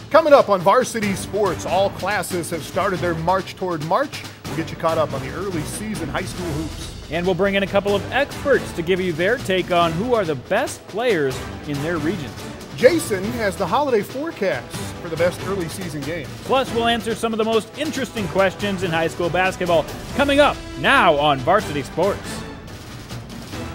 Coming up on Varsity Sports, all classes have started their march toward March. We'll get you caught up on the early season high school hoops. And we'll bring in a couple of experts to give you their take on who are the best players in their regions. Jason has the holiday forecast for the best early season games. Plus, we'll answer some of the most interesting questions in high school basketball. Coming up now on Varsity Sports.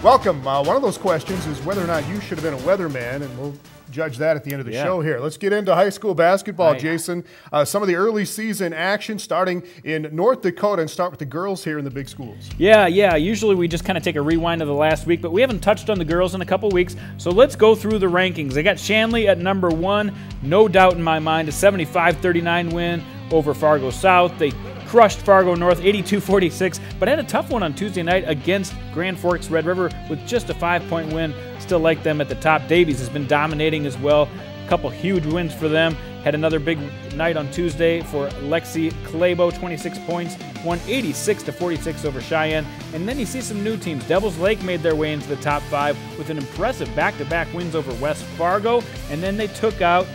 Welcome. One of those questions is whether or not you should have been a weatherman, and we'll judge that at the end of the show here. Let's get into high school basketball, right. Jason. Some of the early season action starting in North Dakota, and start with the girls here in the big schools. Yeah. Usually we just kind of take a rewind of the last week, but we haven't touched on the girls in a couple weeks, so let's go through the rankings. I got Shanley at number 1. No doubt in my mind, a 75-39 win over Fargo South. They crushed Fargo North 82-46, but had a tough one on Tuesday night against Grand Forks Red River with just a 5-point win. Still like them at the top. Davies has been dominating as well. A couple huge wins for them. Had another big night on Tuesday for Lexi Clabo, 26 points, won 86-46 over Cheyenne. And then you see some new teams. Devils Lake made their way into the top 5 with an impressive back-to-back wins over West Fargo, and then they took out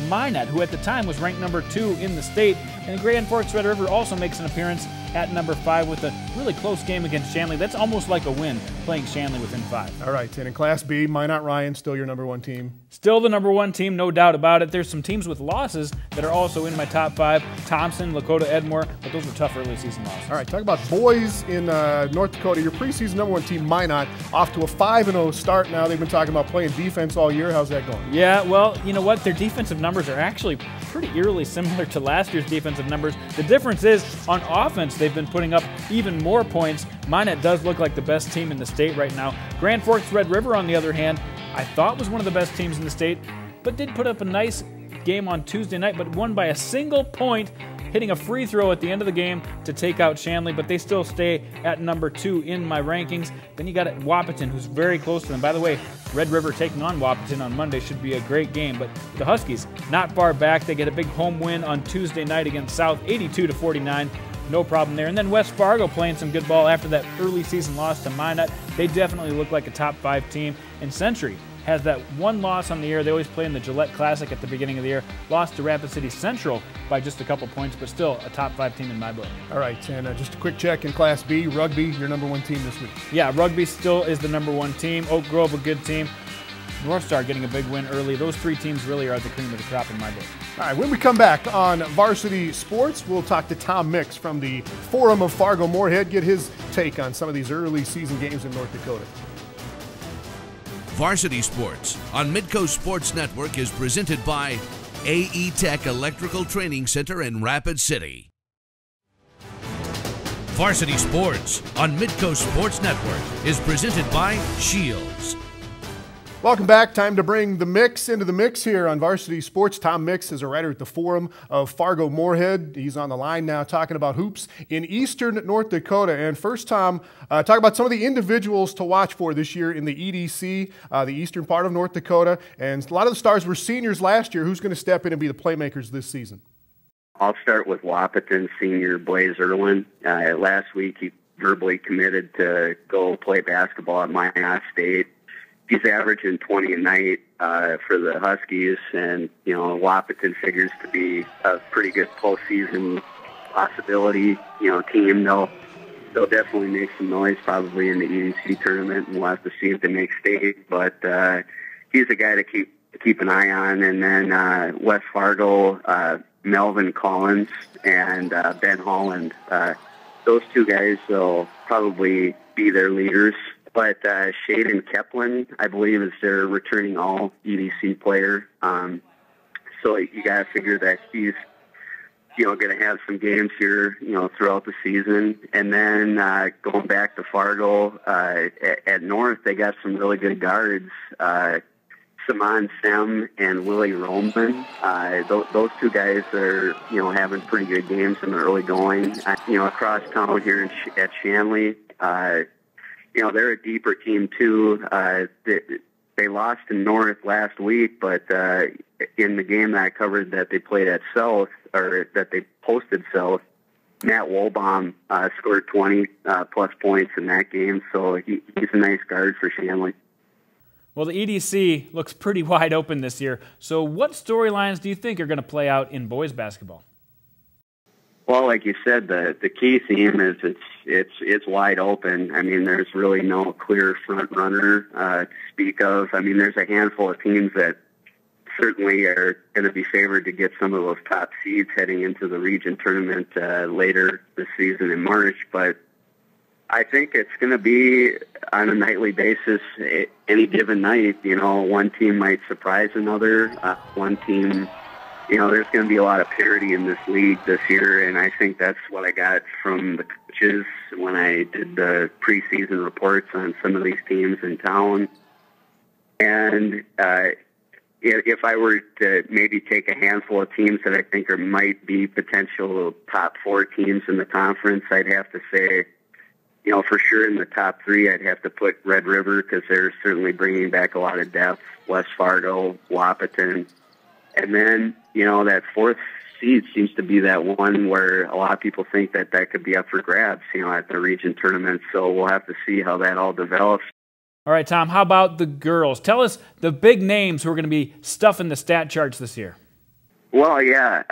Minot, who at the time was ranked number 2 in the state. And Grand Forks Red River also makes an appearance at number 5 with a really close game against Shanley. That's almost like a win, playing Shanley within 5. All right, and in Class B, Minot Ryan, still your number 1 team? Still the number 1 team, no doubt about it. There's some teams with losses that are also in my top 5. Thompson, Lakota, Edmore, but those were tough early season losses. All right, talk about boys in North Dakota. Your preseason number 1 team, Minot, off to a 5-0 start now. They've been talking about playing defense all year. How's that going? Yeah, well, you know what? Their defensive numbers are actually pretty eerily similar to last year's defensive numbers. The difference is, on offense, they've been putting up even more points. Minot does look like the best team in the state right now. Grand Forks Red River, on the other hand, I thought was one of the best teams in the state, but did put up a nice game on Tuesday night, but won by a single point, hitting a free throw at the end of the game to take out Shanley, but they still stay at number 2 in my rankings. Then you got Wahpeton, who's very close to them. By the way, Red River taking on Wahpeton on Monday should be a great game, but the Huskies not far back. They get a big home win on Tuesday night against South, 82-49. No problem there. And then West Fargo playing some good ball after that early season loss to Minot. They definitely look like a top 5 team. And Century has that one loss on the year. They always play in the Gillette Classic at the beginning of the year. Lost to Rapid City Central by just a couple points, but still a top 5 team in my book. All right, and just a quick check in Class B. Rugby, your number 1 team this week. Yeah, Rugby still is the number 1 team. Oak Grove, a good team. North Star getting a big win early. Those 3 teams really are the cream of the crop in my book. All right, when we come back on Varsity Sports, we'll talk to Tom Mix from the Forum of Fargo-Moorhead, get his take on some of these early season games in North Dakota. Varsity Sports on Midco Sports Network is presented by AE Tech Electrical Training Center in Rapid City. Varsity Sports on Midco Sports Network is presented by Shields. Welcome back. Time to bring the mix into the mix here on Varsity Sports. Tom Mix is a writer at the Forum of Fargo-Moorhead. He's on the line now talking about hoops in eastern North Dakota. And first, Tom, talk about some of the individuals to watch for this year in the EDC, the eastern part of North Dakota. And a lot of the stars were seniors last year. Who's going to step in and be the playmakers this season? I'll start with Wahpeton senior Blaze Irwin. Last week, he verbally committed to go play basketball at Minot State. He's averaging 20 a night for the Huskies, and, you know, Wahpeton figures to be a pretty good postseason possibility, team. They'll definitely make some noise probably in the EDC tournament, and we'll have to see if they make state. But he's a guy to keep an eye on. And then West Fargo, Melvin Collins and Ben Holland. Those 2 guys will probably be their leaders. But Shaden Keplin, I believe, is their returning all-EDC player. So you got to figure that he's, going to have some games here, throughout the season. And then going back to Fargo, at North, they got some really good guards. Saman Sem and Willie Roman. Those 2 guys are, having pretty good games in the early going. Across town here at Shanley, they're a deeper team, too. They lost in North last week, but in the game that I covered that they played at South, or that they posted South, Matt Wolbaum scored 20-plus points in that game, so he's a nice guard for Shanley. Well, the EDC looks pretty wide open this year. So what storylines do you think are going to play out in boys basketball? Well, like you said, the key theme is it's wide open. I mean, there's really no clear front runner to speak of. I mean, there's a handful of teams that certainly are going to be favored to get some of those top seeds heading into the region tournament later this season in March. But I think it's going to be on a nightly basis. Any given night, one team might surprise another. One team, there's going to be a lot of parity in this league this year, and I think that's what I got from the coaches when I did the preseason reports on some of these teams in town. And if I were to maybe take a handful of teams that I think might be potential top 4 teams in the conference, I'd have to say, for sure in the top 3, I'd have to put Red River because they're certainly bringing back a lot of depth, West Fargo, Wahpeton. And then, that 4th seed seems to be that one where a lot of people think that could be up for grabs, at the region tournament. So we'll have to see how that all develops. All right, Tom, how about the girls? Tell us the big names who are going to be stuffing the stat charts this year. Well, yeah,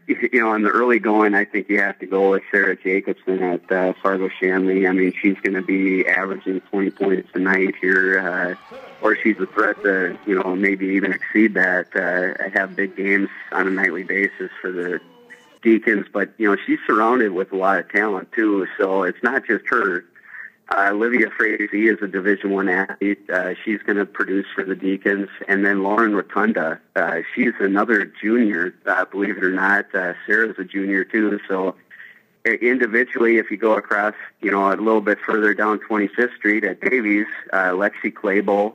in the early going, I think you have to go with Sarah Jacobson at Fargo Shanley. I mean, she's going to be averaging 20 points a night here, or she's a threat to, maybe even exceed that. Have big games on a nightly basis for the Deacons, but, she's surrounded with a lot of talent, too, so it's not just her. Olivia Frazee is a Division I athlete. She's going to produce for the Deacons. And then Lauren Rotunda, she's another junior, believe it or not. Sarah's a junior, too. So individually, if you go across, a little bit further down 25th Street at Davies, Lexi Claybo,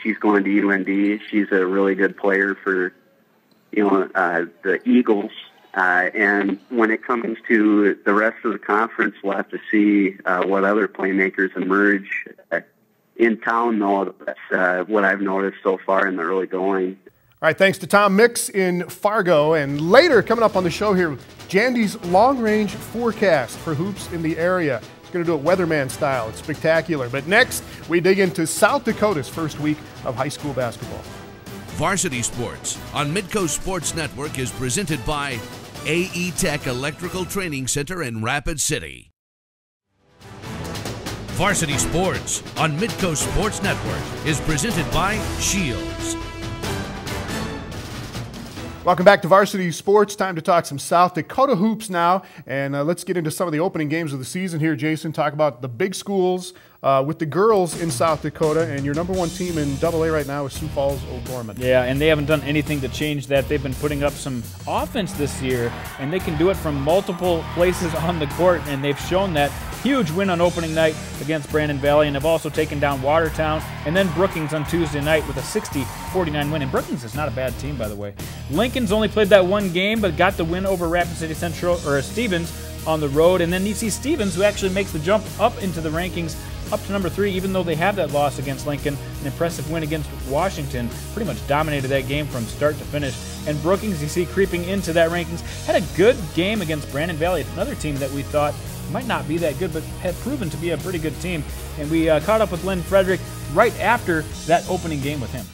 she's going to UND. She's a really good player for, the Eagles. And when it comes to the rest of the conference, we'll have to see what other playmakers emerge. In town, though, that's what I've noticed so far in the early going. All right, thanks to Tom Mix in Fargo. And later, coming up on the show here, Jandy's long-range forecast for hoops in the area. He's going to do it weatherman style. It's spectacular. But next, we dig into South Dakota's first week of high school basketball. Varsity Sports on Midco Sports Network is presented by AE Tech Electrical Training Center in Rapid City. Varsity Sports on Midco Sports Network is presented by Shields. Welcome back to Varsity Sports. Time to talk some South Dakota hoops now. And let's get into some of the opening games of the season here, Jason. Talk about the big schools with the girls in South Dakota. And your number 1 team in AA right now is Sioux Falls O'Gorman. Yeah, and they haven't done anything to change that. They've been putting up some offense this year, and they can do it from multiple places on the court. And they've shown that. Huge win on opening night against Brandon Valley, and have also taken down Watertown and then Brookings on Tuesday night with a 60-49 win. And Brookings is not a bad team, by the way. Lincoln's only played that 1 game, but got the win over Rapid City Central or Stevens on the road. And then you see Stevens, who actually makes the jump up into the rankings, up to number 3, even though they have that loss against Lincoln. An impressive win against Washington. Pretty much dominated that game from start to finish. And Brookings, you see, creeping into that rankings. Had a good game against Brandon Valley, another team that we thought might not be that good, but had proven to be a pretty good team. And we caught up with Lynn Frederick right after that opening game with him.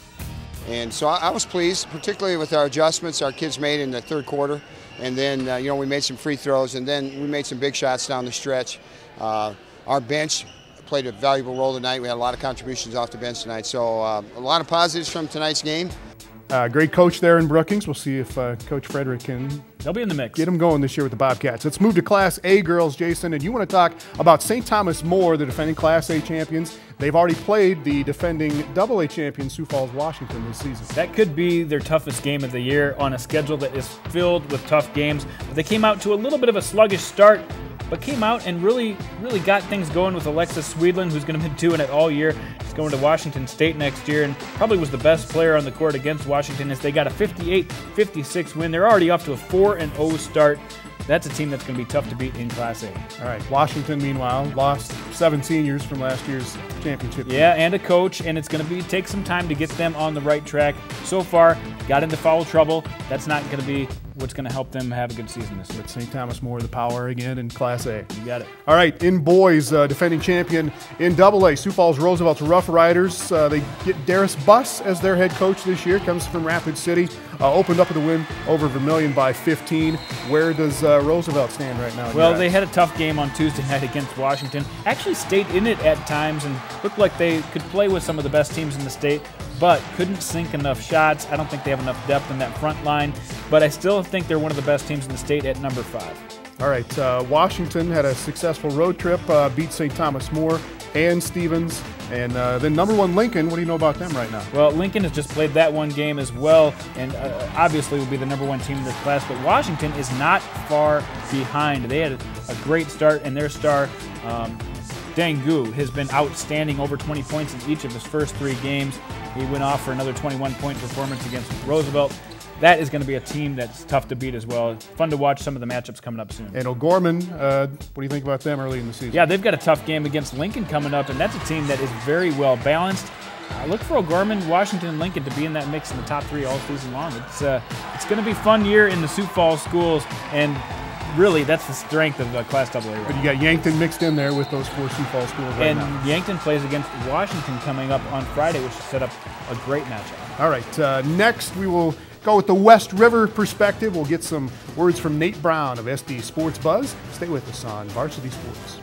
And so I was pleased, particularly with our adjustments our kids made in the 3rd quarter. And then, we made some free throws, and then we made some big shots down the stretch. Our bench played a valuable role tonight. We had a lot of contributions off the bench tonight. So a lot of positives from tonight's game. Great coach there in Brookings. We'll see if Coach Frederick can They'll be in the mix. Get them going this year with the Bobcats. Let's move to Class A girls, Jason, and you want to talk about St. Thomas More, the defending Class A champions. They've already played the defending AA champion Sioux Falls, Washington this season. That could be their toughest game of the year on a schedule that is filled with tough games. But they came out to a little bit of a sluggish start, but came out and really got things going with Alexis Swedlin, who's going to be doing it all year. He's going to Washington State next year and probably was the best player on the court against Washington as they got a 58-56 win. They're already off to a 4-0 start. That's a team that's going to be tough to beat in Class A. All right, Washington, meanwhile, lost 7 seniors from last year's championship. Yeah, and a coach, and it's going to take some time to get them on the right track. So far, got into foul trouble. That's not going to be what's going to help them have a good season this year. But St. Thomas more the power again in Class A. You got it. All right, in boys, defending champion in AA, Sioux Falls Roosevelt's Rough Riders. They get Darius Buss as their head coach this year. Comes from Rapid City. Opened up with a win over Vermilion by 15. Where does Roosevelt stand right now? Well, they had a tough game on Tuesday night against Washington. Actually stayed in it at times and looked like they could play with some of the best teams in the state, but couldn't sink enough shots. I don't think they have enough depth in that front line, but I still think they're one of the best teams in the state at number 5. All right, Washington had a successful road trip, beat St. Thomas More and Stevens, and then number 1 Lincoln. What do you know about them right now? Well, Lincoln has just played that one game as well, and obviously will be the number 1 team in this class, but Washington is not far behind. They had a great start, and their star, Dangu, has been outstanding, over 20 points in each of his first 3 games. He went off for another 21-point performance against Roosevelt. That is going to be a team that's tough to beat as well. Fun to watch some of the matchups coming up soon. And O'Gorman, what do you think about them early in the season? Yeah, they've got a tough game against Lincoln coming up, and that's a team that is very well balanced. Look for O'Gorman, Washington, and Lincoln to be in that mix in the top 3 all season long. It's going to be a fun year in the Sioux Falls schools, and really that's the strength of Class AA. Right? But you got Yankton mixed in there with those 4 Sioux Falls schools right now. And Yankton plays against Washington coming up on Friday, which set up a great matchup. All right, next we will go with the West River perspective. We'll get some words from Nate Brown of SD Sports Buzz. Stay with us on Varsity Sports.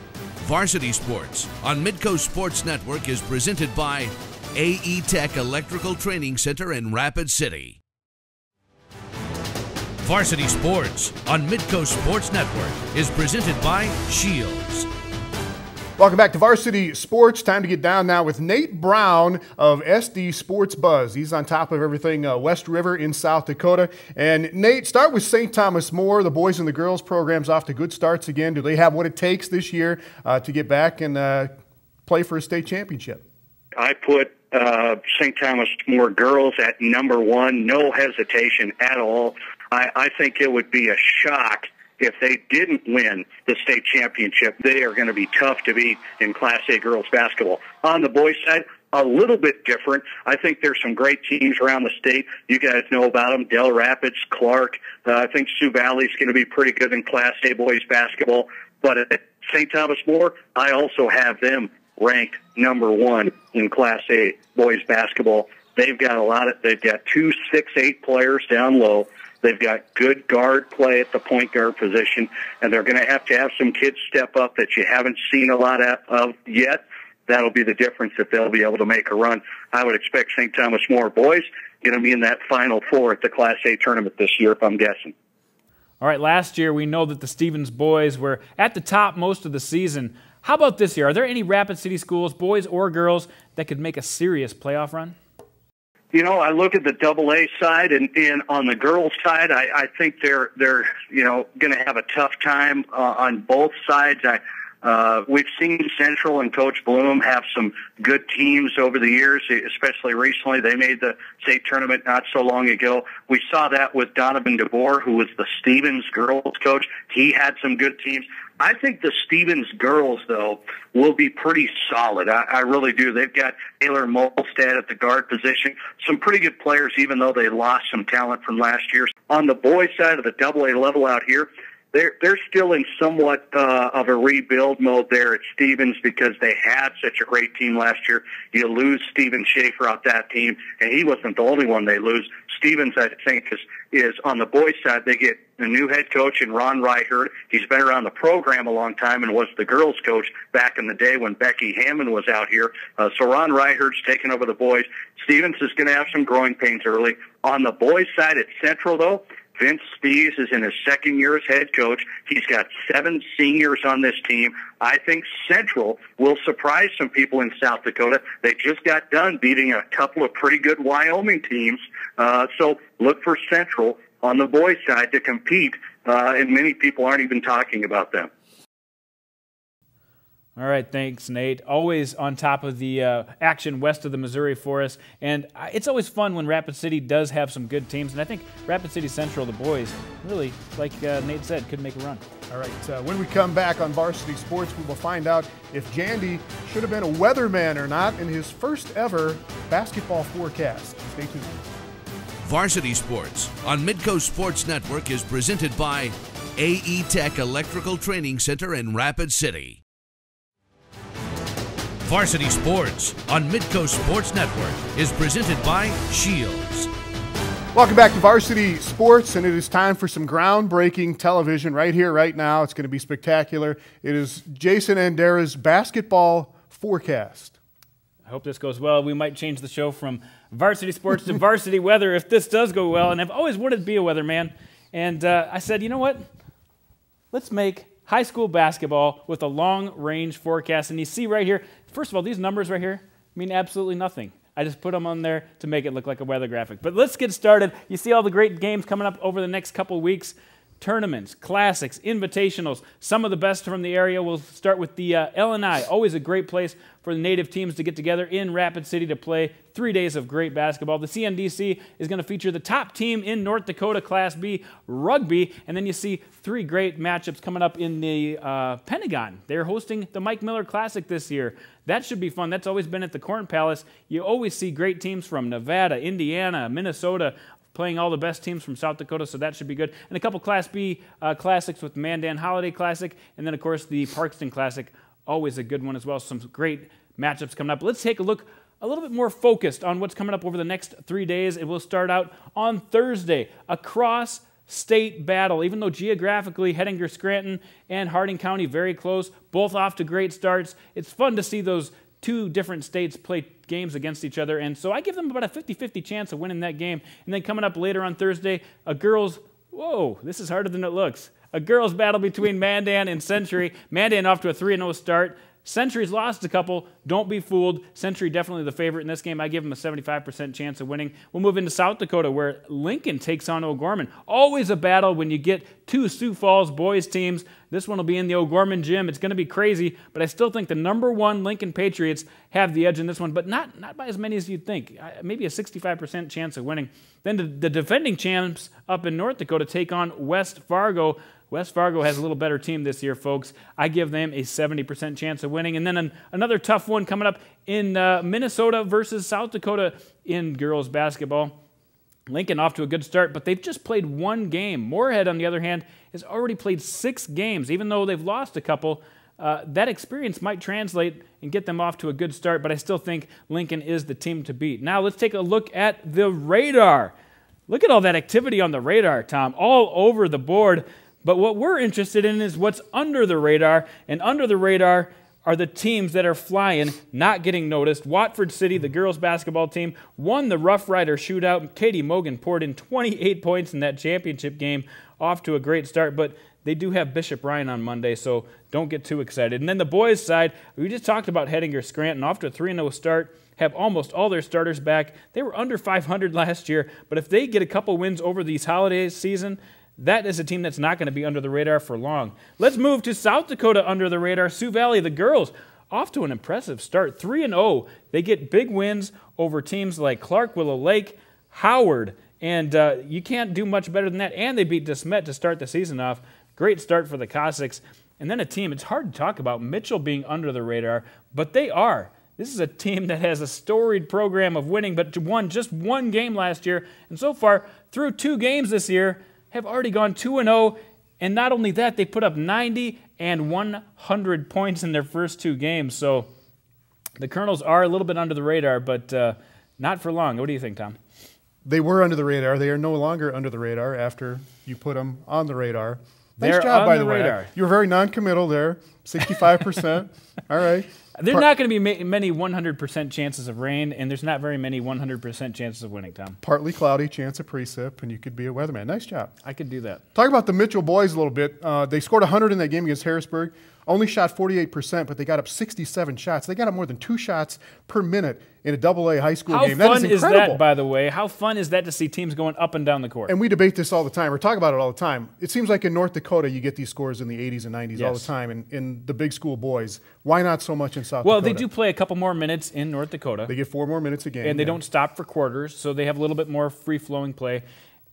Varsity Sports on Midco Sports Network is presented by AE Tech Electrical Training Center in Rapid City. Varsity Sports on Midco Sports Network is presented by Shields. Welcome back to Varsity Sports. Time to get down now with Nate Brown of SD Sports Buzz. He's on top of everything West River in South Dakota. And Nate, start with St. Thomas More. The boys and the girls program's off to good starts again. Do they have what it takes this year to get back and play for a state championship? I put St. Thomas More girls at number 1, no hesitation at all. I think it would be a shock if they didn't win the state championship. They are going to be tough to beat in Class A girls basketball. On the boys' side, a little bit different. I think there's some great teams around the state. You guys know about them, Del Rapids, Clark. I think Sioux Valley's going to be pretty good in Class A boys basketball. But at St. Thomas More, I also have them ranked number 1 in Class A boys basketball. They've got they've got 2 6'8" players down low. They've got good guard play at the point guard position, and they're going to have some kids step up that you haven't seen a lot of yet. That'll be the difference if they'll be able to make a run. I would expect St. Thomas More boys going to be in that Final Four at the Class A tournament this year, if I'm guessing. All right, last year we know that the Stevens boys were at the top most of the season. How about this year? Are there any Rapid City schools, boys or girls, that could make a serious playoff run? You know, I look at the AA side, and on the girls' side, I think they're going to have a tough time on both sides. We've seen Central and Coach Bloom have some good teams over the years, especially recently. They made the state tournament not so long ago. We saw that with Donovan DeBoer, who was the Stevens girls coach. He had some good teams. I think the Stevens girls, though, will be pretty solid. I really do. They've got Taylor Molstad at the guard position. Some pretty good players, even though they lost some talent from last year. On the boys' side of the AA level out here, they're still in somewhat of a rebuild mode there at Stevens because they had such a great team last year. You lose Steven Schaefer off that team, and he wasn't the only one they lose. Stevens, I think, is on the boys' side. They get a new head coach in Ron Reichert. He's been around the program a long time and was the girls' coach back in the day when Becky Hammond was out here. So Ron Reichert's taken over the boys. Stevens is going to have some growing pains early. On the boys' side at Central, though, Vince Spees is in his second year as head coach. He's got 7 seniors on this team. I think Central will surprise some people in South Dakota. They just got done beating a couple of pretty good Wyoming teams. So look for Central on the boys' side to compete, and many people aren't even talking about them. All right, thanks, Nate. Always on top of the action west of the Missouri for us. And it's always fun when Rapid City does have some good teams. And I think Rapid City Central, the boys, really, like Nate said, could make a run. All right, when we come back on Varsity Sports, we will find out if Jandy should have been a weatherman or not in his first ever basketball forecast. Stay tuned. Varsity Sports on Midco Sports Network is presented by AE Tech Electrical Training Center in Rapid City. Varsity Sports on Midco Sports Network is presented by Shields. Welcome back to Varsity Sports, and it is time for some groundbreaking television right here, right now. It's going to be spectacular. It is Jason Andera's basketball forecast. I hope this goes well. We might change the show from Varsity Sports to Varsity Weather if this does go well, and I've always wanted to be a weatherman. And I said, you know what? Let's make high school basketball with a long-range forecast. And you see right here, first of all, these numbers right here mean absolutely nothing. I just put them on there to make it look like a weather graphic. But let's get started. You see all the great games coming up over the next couple weeks. Tournaments, classics, invitationals, some of the best from the area. We'll start with the L&I, always a great place for the native teams to get together in Rapid City to play 3 days of great basketball. The CNDC is going to feature the top team in North Dakota Class B rugby, and then you see 3 great matchups coming up in the Pentagon. They're hosting the Mike Miller Classic this year. That should be fun. That's always been at the Corn Palace. You always see great teams from Nevada, Indiana, Minnesota, playing all the best teams from South Dakota, so that should be good. And a couple Class B classics with Mandan Holiday Classic, and then, of course, the Parkston Classic, always a good one as well. Some great matchups coming up. Let's take a look a little bit more focused on what's coming up over the next 3 days. It will start out on Thursday, a cross-state battle. Even though geographically, Hettinger, Scranton, and Harding County very close, both off to great starts. It's fun to see those 2 different states play games against each other, and so I give them about a 50-50 chance of winning that game. And then coming up later on Thursday, a girls' whoa, this is harder than it looks. A girls' battle between Mandan and Century. Mandan off to a 3-0 start. Century's lost a couple. Don't be fooled. Century definitely the favorite in this game. I give them a 75% chance of winning. We'll move into South Dakota where Lincoln takes on O'Gorman. Always a battle when you get 2 Sioux Falls boys teams. This one will be in the O'Gorman gym. It's going to be crazy, but I still think the #1 Lincoln Patriots have the edge in this one, but not by as many as you'd think. Maybe a 65% chance of winning. Then the defending champs up in North Dakota take on West Fargo. West Fargo has a little better team this year, folks. I give them a 70% chance of winning. And then another tough one coming up in Minnesota versus South Dakota in girls basketball. Lincoln off to a good start, but they've just played 1 game. Moorhead, on the other hand, has already played 6 games. Even though they've lost a couple, that experience might translate and get them off to a good start, but I still think Lincoln is the team to beat. Now let's take a look at the radar. Look at all that activity on the radar, Tom, all over the board. But what we're interested in is what's under the radar, and under the radar are the teams that are flying, not getting noticed. Watford City, the girls basketball team, won the Rough Rider shootout. Katie Mogan poured in 28 points in that championship game, off to a great start, but they do have Bishop Ryan on Monday, so don't get too excited. And then the boys' side, we just talked about Hettinger Scranton, off to a 3-0 start, have almost all their starters back. They were under 500 last year, but if they get a couple wins over these holiday season, that is a team that's not going to be under the radar for long. Let's move to South Dakota under the radar. Sioux Valley, the girls, off to an impressive start, 3-0. They get big wins over teams like Clark, Willow Lake, Howard, and you can't do much better than that. And they beat DeSmet to start the season off. Great start for the Cossacks. And then a team, it's hard to talk about Mitchell being under the radar, but they are. This is a team that has a storied program of winning, but won just 1 game last year. And so far, through 2 games this year, have already gone 2-0, and not only that, they put up 90 and 100 points in their first 2 games. So the Colonels are a little bit under the radar, but not for long. What do you think, Tom? They were under the radar. They are no longer under the radar after you put them on the radar. Nice They're job, on by the the radar. way. You were very non-committal there, 65%. All right. There's not going to be many 100% chances of rain, and there's not very many 100% chances of winning, Tom. Partly cloudy, chance of precip, and you could be a weatherman. Nice job. I could do that. Talk about the Mitchell boys a little bit. They scored 100 in that game against Harrisburg. Only shot 48%, but they got up 67 shots. They got up more than 2 shots per minute in a AA high school game. How fun is is incredible. that, by the way? How fun is that to see teams going up and down the court? And we debate this all the time, or talk about it all the time. It seems like in North Dakota you get these scores in the 80s and 90s all the time in the big school boys. Why not so much in South Dakota? Well, they do play a couple more minutes in North Dakota. They get 4 more minutes a game. And they don't stop for quarters, so they have a little bit more free-flowing play.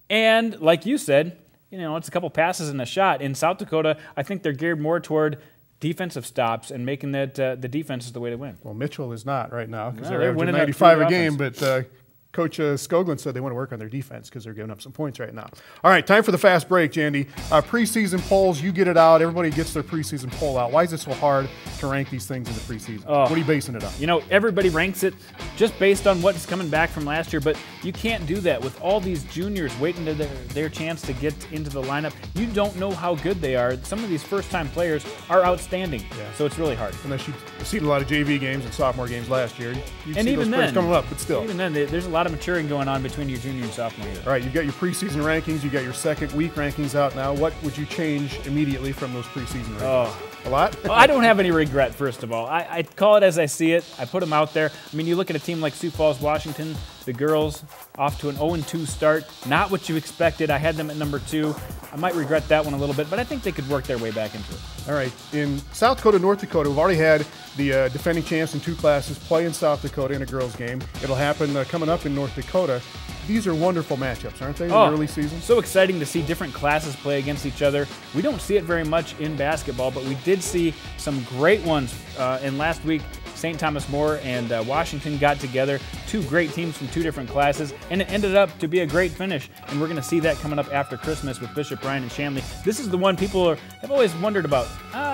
And like you said, it's a couple passes and a shot. In South Dakota, I think they're geared more toward defensive stops and making that the defense is the way to win. Well, Mitchell is not right now because No, they're winning averaging 95 a that game, but Coach Skoglund said they want to work on their defense because they're giving up some points right now. All right, time for the fast break, Jandy. Preseason polls, you get it out. Everybody gets their preseason poll out. Why is it so hard to rank these things in the preseason? What are you basing it on? You know, everybody ranks it just based on what's coming back from last year, but you can't do that with all these juniors waiting to their chance to get into the lineup. You don't know how good they are. Some of these first-time players are outstanding, so it's really hard. Unless you've seen a lot of JV games and sophomore games last year. You'd and see even those players then, coming up, but still. Even then, there's a lot of maturing going on between your junior and sophomore year. All right, you've got your preseason rankings. You got your second week rankings out now. What would you change immediately from those preseason rankings? A lot? Well, I don't have any regret, first of all. I call it as I see it. I put them out there. I mean, you look at a team like Sioux Falls, Washington, the girls off to an 0-2 start. Not what you expected. I had them at number 2. I might regret that one a little bit, but I think they could work their way back into it. All right. In South Dakota, North Dakota, we've already had the defending champs in 2 classes play in South Dakota in a girls' game. It'll happen coming up in North Dakota. These are wonderful matchups, aren't they, in the early season? So exciting to see different classes play against each other. We don't see it very much in basketball, but we did see some great ones. In last week, St. Thomas More and Washington got together, 2 great teams from 2 different classes, and it ended up to be a great finish. And we're going to see that coming up after Christmas with Bishop Bryan and Shanley. This is the one people have always wondered about.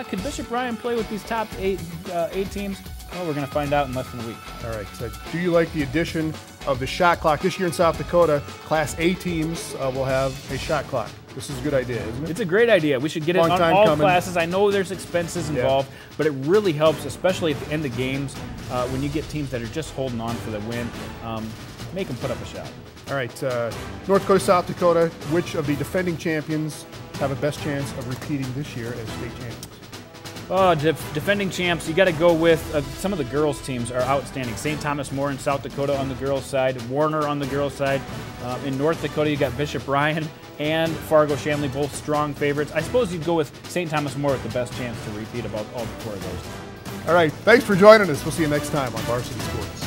Could Bishop Bryan play with these top 8 teams? Well, we're going to find out in less than a week. All right. So do you like the addition of the shot clock? This year in South Dakota, Class A teams will have a shot clock. This is a good idea, isn't it? It's a great idea. We should get it on all classes. I know there's expenses involved, but it really helps, especially at the end of games, when you get teams that are just holding on for the win. Make them put up a shot. All right. North Dakota, South Dakota, which of the defending champions have a best chance of repeating this year as state champions? Oh, defending champs, you got to go with some of the girls' teams are outstanding. St. Thomas More in South Dakota on the girls' side, Warner on the girls' side. In North Dakota, you got Bishop Bryan and Fargo Shanley, both strong favorites. I suppose you'd go with St. Thomas More with the best chance to repeat about all 4 of those. All right, thanks for joining us. We'll see you next time on Varsity Sports.